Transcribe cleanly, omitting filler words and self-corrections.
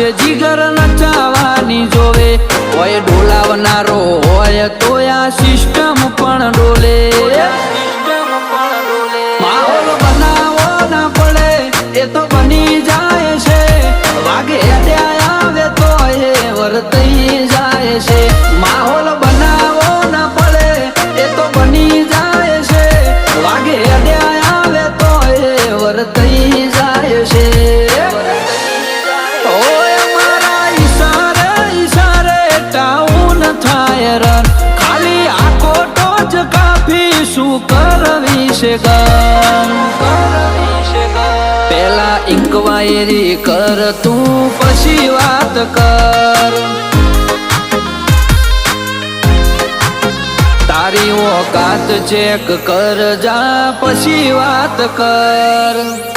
છે જીગર નચાવાની જોવે હોય ડોલાવનારો હોય તો આ સિસ્ટમ પણ ડોલે માહોલ બનાવો ના પડે એ તો બની જાય છે વાગે આવે તો એ વર્તાઈ જાય છે માહોલ બનાવો ના પડે એ તો બની જાય છે વાગે આવે તો એ વર્તાઈ જાય છે ઓય મારા ઈશારે ઈશારે ટાઉન થાય રન ખાલી આકોટો જ કાફી શું કરવી છે ગન પેલા ઇન્ક્વાયરી કર તું પછી વાત કર તારી ઓકાત ચેક કર જા પછી વાત કર